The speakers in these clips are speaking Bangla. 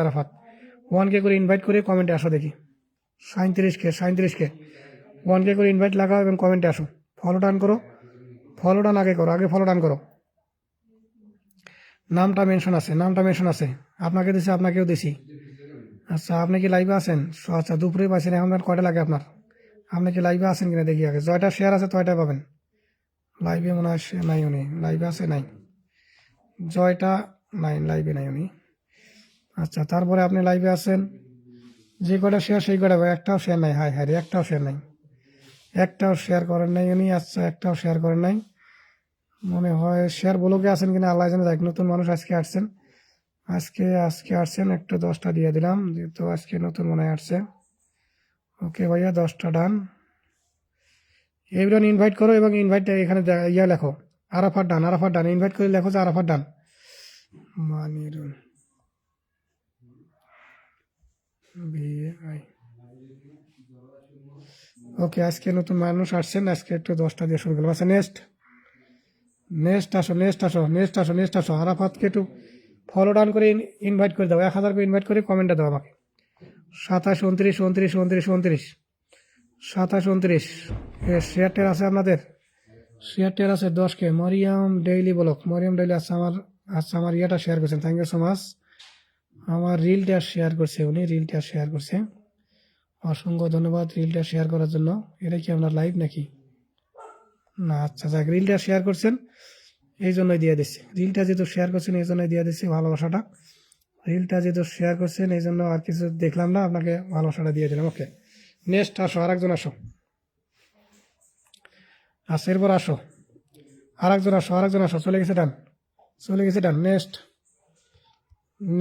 আরাফাত 1K করে ইনভাইট করে কমেন্টে আসো দেখি। 37K 1K করে ইনভাইট লাগাও এবং কমেন্টে আসো। ফলো ডান করো, ফলো ডান আগে করো, আগে ফলো ডান করো। নামটা মেনশন আছে, আপনাকে দিছি, আপনাকেও দিছি। আচ্ছা, আপনি কি লাইভে আছেন? আচ্ছা, দুপুরে পাইছেন, এখন কয়টা লাগে আপনার? আপনি কি লাইভে আছেন কিনা দেখি আগে। জয়টা শেয়ার আছে তয়টাই পাবেন। লাইভে মনে হয় নাই, উনি লাইভে আছে নাই, জয়টা নাই, লাইভে নাই উনি। আচ্ছা, তারপরে আপনি লাইভে আছেন, যে কটা শেয়ার সেই কটা, একটাও শেয়ার নাই। হাই হাই রে, একটাও শেয়ার নাই, একটাও শেয়ার করেন নাই উনি। আচ্ছা, একটাও শেয়ার করেন নাই মনে হয়। শেয়ার ব্লগে আছেন কিনা আল্লাহ জানে। দেখ, নতুন মানুষ আজকে আসছেন, আজকে আসছেন, একটু 10টা দিয়ে দিলাম, যেহেতু আজকে নতুন মনে হয় আসছে। ওকে ভাইয়া, 10টা ডান। এভরিওয়ান ইনভাইট করো এবং ইনভাইট এখানে ইয়া লেখো, আরাফাত ডান, ইনভাইট করে লেখো যে আরাফাত ডান। মানিরুল VI। ওকে, আজকে নতুন মানুষ আসছেন, আজকে একটু 10টা দিয়ে শুরু করলাম। আচ্ছা, নেক্সট আসো। আরাফাতকে একটু ফলো ডান করে ইনভাইট করে দাও, 1000 করে ইনভাইট করে কমেন্টটা দাও আমাকে। 27, 29, 29, 27, 29 শেয়ার টেয়ার আছে আপনাদের? শেয়ার টেয়ার আছে 10K। মরিয়াম ডেইলি ব্লগ, আচ্ছা আমার ইয়েটা শেয়ার করছেন, থ্যাংক ইউ সো মাচ। আমার রিলটা শেয়ার করছে উনি, রিলটা শেয়ার করছে, অসংখ্য ধন্যবাদ রিলটা শেয়ার করার জন্য। এটা কি আপনার লাইভ নাকি? না, আচ্ছা যাক, রিলটা শেয়ার করছেন এই জন্যই দিয়ে দিচ্ছি। রিলটা যেহেতু শেয়ার করছেন এই জন্যই দিয়ে দিচ্ছি ভালোবাসাটা। রিলটা যেহেতু শেয়ার করছেন এই জন্য আর কিছু দেখলাম না, আপনাকে ভালোবাসাটা দিয়ে দিলাম। ওকে, নেক্সট আসো, আরেকজন আসো। আচ্ছা, এরপর আসো, আরেকজন আসো। চলে গেছে ডান।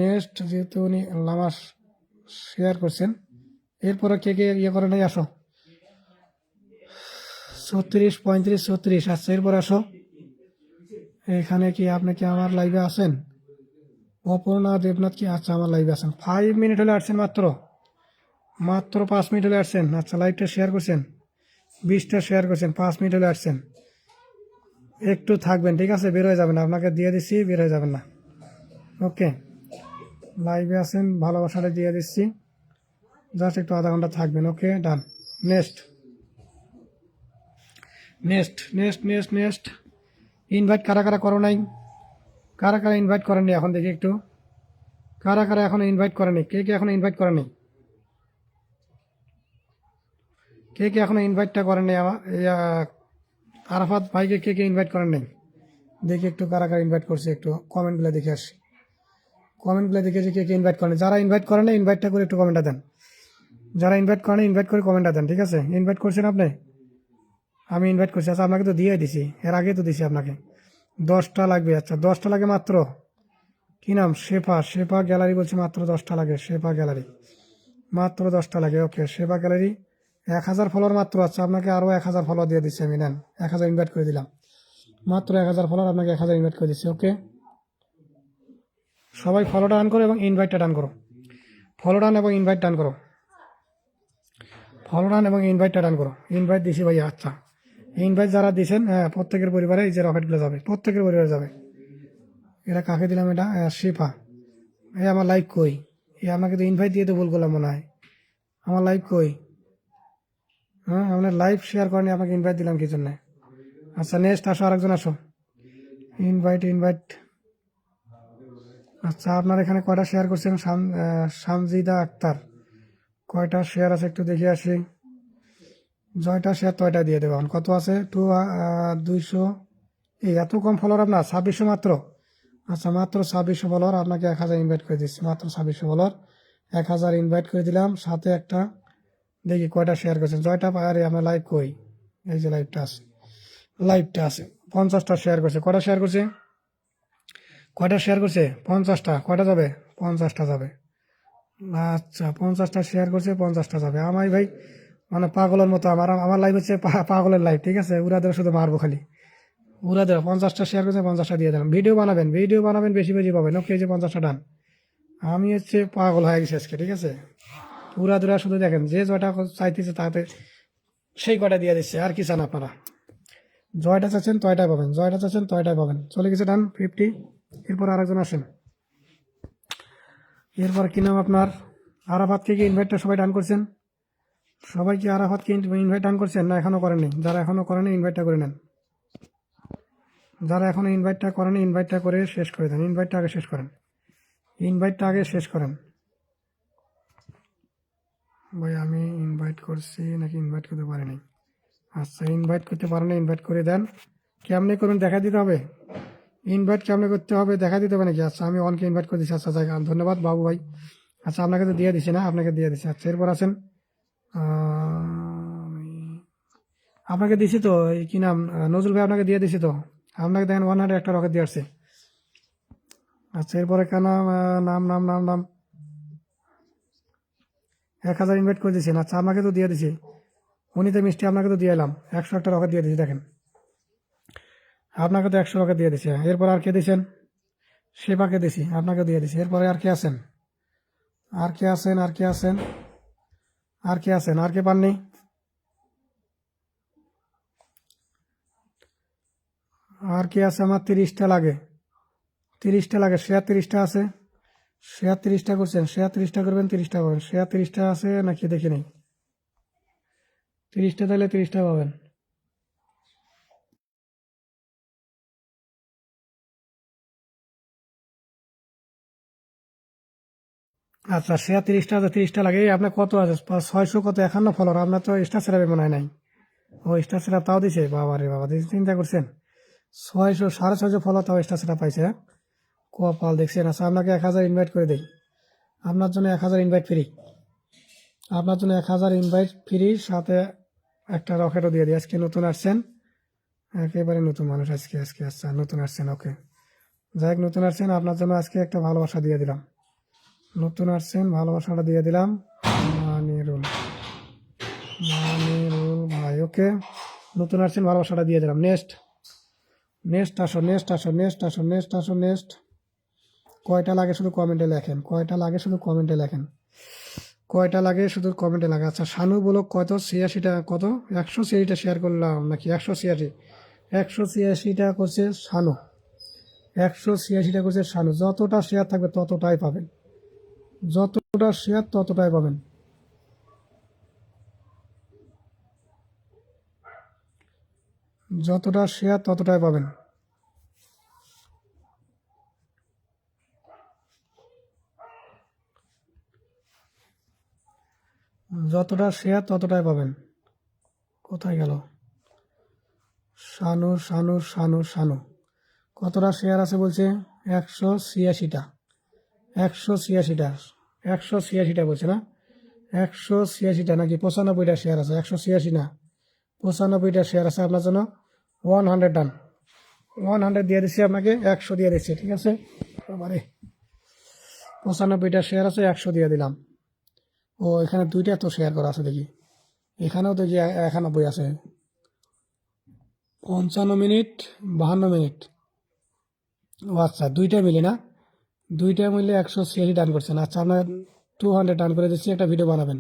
নেক্সট যেহেতু উনি লামাস শেয়ার করছেন, এরপরে কে কে ইয়ে করে নাই আসো। 36, 35, 36। আচ্ছা, এরপর আসো। এখানে কি আপনি কি আমার লাইভে আছেন? অপর্ণা দেবনাথ কি? আচ্ছা, আমার লাইভে আছেন। 5 মিনিট হলে আসছেন, মাত্র 5 মিনিট হলে আসছেন। আচ্ছা, লাইভটা শেয়ার করছেন, 20টা শেয়ার করছেন, 5 মিনিট হলে আসছেন। একটু থাকবেন, ঠিক আছে? বের হয়ে যাবেন, আপনাকে দিয়ে দিচ্ছি, বের হয়ে যাবেন না। ওকে, লাইভে আছেন, ভালোবাসাটা দিয়ে দিচ্ছি, জাস্ট একটু আধা ঘন্টা থাকবেন। ওকে, ডান। নেক্সট ইনভাইট কারা করো নাই? কারা ইনভাইট করেননি এখন দেখি একটু, কারা এখন ইনভাইট করেনি? কে এখন ইনভাইট করেনি? কে এখনো ইনভাইটটা করেন নাই? আমার আরাফাত ভাইকে কে ইনভাইট করেন নাই দেখি একটু, কারা ইনভাইট করছে একটু কমেন্টগুলো দেখে আসি। কমেন্টগুলো দেখে যে কে ইনভাইট করেন। যারা ইনভাইট করেন না ইনভাইটটা করে একটু কমেন্টটা দেন। যারা ইনভাইট করেন ইনভাইট করে কমেন্টটা দেন, ঠিক আছে? ইনভাইট করছেন আপনি? আমি ইনভাইট করছি। আচ্ছা, আপনাকে তো দিয়ে দিছি, এর আগে তো দিছি আপনাকে। 10টা লাগবে। আচ্ছা, 10টা লাগে মাত্র। কি নাম? শেফা গ্যালারি বলছি, মাত্র 10টা লাগে। শেফা গ্যালারি মাত্র 10টা লাগে। ওকে, শেফা গ্যালারি 1000 ফলোয়ার মাত্র। আচ্ছা, আপনাকে আরও 1000 ফলোয়ার দিয়ে দিচ্ছি আমি, নেন, 1000 ইনভাইট করে দিলাম। মাত্র 1000 ফলোয়ার, আপনাকে 1000 ইনভাইট করে দিচ্ছি। ওকে, সবাই ফলোটা ডান করো এবং ইনভাইটটা ডান করো। ফলো ডান এবং ইনভাইট ডান করো। ইনভাইটটা ডান করো। ইনভাইট দিছি ভাইয়া। আচ্ছা, ইনভাইট যারা দিয়েছেন, হ্যাঁ, প্রত্যেকের পরিবারে এই যে রকেটগুলো যাবে, প্রত্যেকের পরিবারে যাবে। এটা কাকে দিলাম? এটা শিফা। এই আমার লাইভ কই? আমাকে তো ইনভাইট দিয়ে তো ভুল করলাম মনে হয়। আমার লাইভ কই? হ্যাঁ, আপনার লাইভ শেয়ার করেনি, আপনাকে ইনভাইট দিলাম কি জন্য? আচ্ছা, নেক্সট আসো, আরেকজন আসো। ইনভাইট। আচ্ছা, আপনার এখানে কয়টা শেয়ার করছেন? সানজিদা আক্তার কয়টা শেয়ার আছে একটু দেখে আসি। জয়টা শেয়ার তয়টা দিয়ে দেবো। কত আছে? 200। এই এত কম ফলোয়ার আপনার? 2600 মাত্র। আচ্ছা, মাত্র 2600 ফলোয়ার, আপনাকে 1000 ইনভাইট করে দিচ্ছি। মাত্র 2600 ফলোয়ার, 1000 ইনভাইট করে দিলাম। সাথে একটা দেখি কয়টা শেয়ার করছেন। জয়টা আরে আমার লাইভ কই? এই যে লাইভটা আছে 50টা শেয়ার করছে। কয়টা শেয়ার করছে? 50টা। কয়টা যাবে? 50টা যাবে। আচ্ছা, 50টা শেয়ার করছে, 50টা যাবে। আমার ভাই মানে পাগলের মতো, আমার লাইভ হচ্ছে পাগলের লাইভ, ঠিক আছে? উড়াদের শুধু মারবো খালি, উড়াদের। 50টা শেয়ার করছে, 50টা দিয়ে দিলাম। ভিডিও বানাবেন, বেশি পাবেন। ওকে, যে 50টা ডান। আমি হচ্ছে পাগল হয়ে গেছি আজকে, ঠিক আছে? উড়াদুরা শুধু দেখেন, যে জয়টা চাইতেছে তাতে সেই কয়টা দিয়ে দিচ্ছে। আর কি চান আপনারা? জয়টা চাচ্ছেন তয়টাই পাবেন। চলে গেছে ডান 50। এরপর আরেকজন আসেন। এরপর কি নাম আপনার? আরাফাতকে কি ইনভাইটটা সবাই ডান করছেন? সবাই কি আরাফাতকে ইনভাইট ডান করছেন না এখনও করেননি? যারা এখনও করেনি ইনভাইটটা করে নেন। যারা এখনও ইনভাইটটা করেনি ইনভাইটটা করে শেষ করে দেন। ইনভাইটটা আগে শেষ করেন। ইনভাইটটা আগে শেষ করেন। ভাই আমি ইনভাইট করছি নাকি ইনভাইট করতে পারিনি? আচ্ছা, ইনভাইট করতে পারেন না, ইনভাইট করে দেন। কেমনে করুন দেখা দিতে হবে? ইনভাইট কেমনে করতে হবে দেখা দিতে হবে নাকি? আচ্ছা আমি অনকে ইনভাইট করে দিচ্ছি। আচ্ছা জায়গা ধন্যবাদ বাবু ভাই। আচ্ছা আপনাকে তো দিয়ে দিচ্ছি না? আপনাকে দিয়ে দিচ্ছি। আচ্ছা এরপর আছেন আপনাকে দিছি তো এই কি নাম নজরুল ভাই আপনাকে দিয়ে দিছি তো। আপনাকে দেখেন 100 একটা রকেট দিয়ে আসছে। আচ্ছা এরপরে কেন নাম নাম নাম নাম 1000 ইনভাইট করে দিয়েছেন। আচ্ছা আপনাকে তো দিয়ে দিছি। উনিতে মিষ্টি আপনাকে তো দিয়ে এলাম 100 একটা রকেট দিয়ে দিয়েছি। দেখেন আপনাকে তো 100 রকেট দিয়ে দিছি। এরপর আর কে দিয়েছেন? সেবাকে দিছি, আপনাকে দিয়ে দিছি। এরপরে আর কে আছেন? আর কে আছেন? আর কে আছেন? আর কে আছেন? আর কে পাননি? আর কে আছে? আমার 30টা লাগে। 30টা লাগে। শেয়ার 30টা আছে। শেয়ার 30টা করছেন। শেয়ার 30টা করবেন, 30টা পাবেন। শেয়ার 30টা আছে নাকি দেখি নেই। 30টা তাহলে 30টা পাবেন। আচ্ছা শেয়ার 30টা আছে, 30টা লাগে। এই আপনার কত আছে? 600 কত 51 ফলোয়ার। আপনার তো স্টার সেরাপে মনে হয় নাই। ও স্টার সেরাপ তাও দিছে? বাবা রে বাবা, চিন্তা করছেন 600 650 ফলোয়ার তাও স্টার সেরাপ পাইছে। হ্যাঁ কপাল দেখছেন। আচ্ছা আপনাকে 1000 ইনভাইট করে দেই। আপনার জন্য 1000 ইনভাইট ফ্রি। আপনার জন্য 1000 ইনভাইট ফ্রি, সাথে একটা রকেটও দিয়ে দিই। আজকে নতুন আসছেন, একেবারে নতুন মানুষ আজকে। আজকে আচ্ছা নতুন আসছেন, ওকে। যাই হোক নতুন আসছেন, আপনার জন্য আজকে একটা ভালোবাসা দিয়ে দিলাম। নতুন আসছেন, ভালোবাসাটা দিয়ে দিলাম। মানিরুল, মানিরুল ভাই, ওকে। নতুন আসছেন, ভালোবাসাটা দিয়ে দিলাম। নেক্সট, নেক্সট আসো, নেক্সট আসো, নেক্সট আসো, নেক্সট আসো, নেক্সট। কয়টা লাগে শুধু কমেন্টে লেখেন। কয়টা লাগে শুধু কমেন্টে লেখেন। কয়টা লাগে শুধু কমেন্টে লাগে। আচ্ছা শানু বলো কত? 86টা কত? 186টা শেয়ার করলাম নাকি? 186, 186টা করছে শানু। 186টা করছে শানু। যতটা শেয়ার থাকবে ততটাই পাবেন। যতটা শেয়ার ততটাই পাবেন। যতটা শেয়ার ততটাই পাবেন। যতটা শেয়ার ততটাই পাবেন। কোথায় গেল? শানু শানু শানু শানু কতটা শেয়ার আছে বলছে? 186টা। 186টা, 186টা বলছে না? 186টা নাকি 95টা শেয়ার আছে? 186 না, 95টা শেয়ার আছে। আপনার জন্য 100 ডান। 100 দিয়ে দিচ্ছি আপনাকে, 100 দিয়ে দিচ্ছি, ঠিক আছে? মানে 95টা শেয়ার আছে, 100 দিয়ে দিলাম। ও এখানে দুইটা তো শেয়ার করা আছে দেখি। এখানেও দেখি 91 আছে। 55 মিনিট, 52 মিনিট। ও আচ্ছা দুইটা মিলে না? দুইটা মিলে 186 ডান করছেন। আচ্ছা আপনার 200 ডান করে দিচ্ছি, একটা ভিডিও বানাবেন।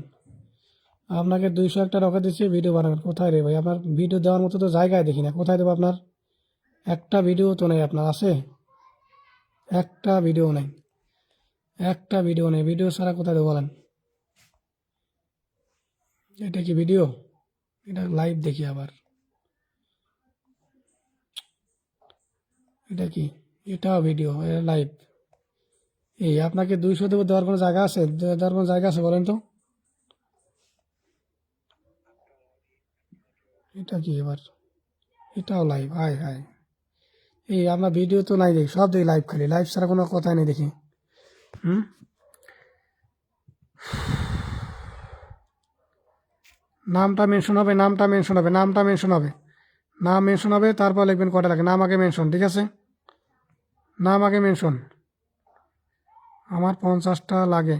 আপনাকে 200 একটা রকেট দিচ্ছি, ভিডিও বানাবেন। কোথায় রে ভাই? আপনার ভিডিও দেওয়ার মতো তো জায়গায় দেখি না। কোথায় দেবো আপনার? একটা ভিডিও তো নেই আপনার, আছে? একটা ভিডিও নেই, একটা ভিডিও নেই। ভিডিও ছাড়া কোথায় দেবো বলেন? এটা কি ভিডিও? এটা লাইভ দেখি আবার। এটা কি? এটাও ভিডিও, এটা লাইভ। এই আপনাকে 200 দেবো, দেওয়ার কোনো জায়গা আছে? দেওয়ার কোনো জায়গা আছে বলেন তো? এটা কি এবার? এটাও লাইভ, হাই হাই। এই আপনার ভিডিও তো নাই দেখি, সব দেখি লাইভ, খালি লাইভ ছাড়া কোনো কথাই নেই দেখি। হুম, নামটা মেনশন হবে, নামটা মেনশন হবে, নামটা মেনশন হবে, নাম মেনশন হবে, তারপর লিখবেন কয়টা লাগে। নাম আগে মেনশন, ঠিক আছে? নাম আগে মেনশন। আমার 50টা লাগে।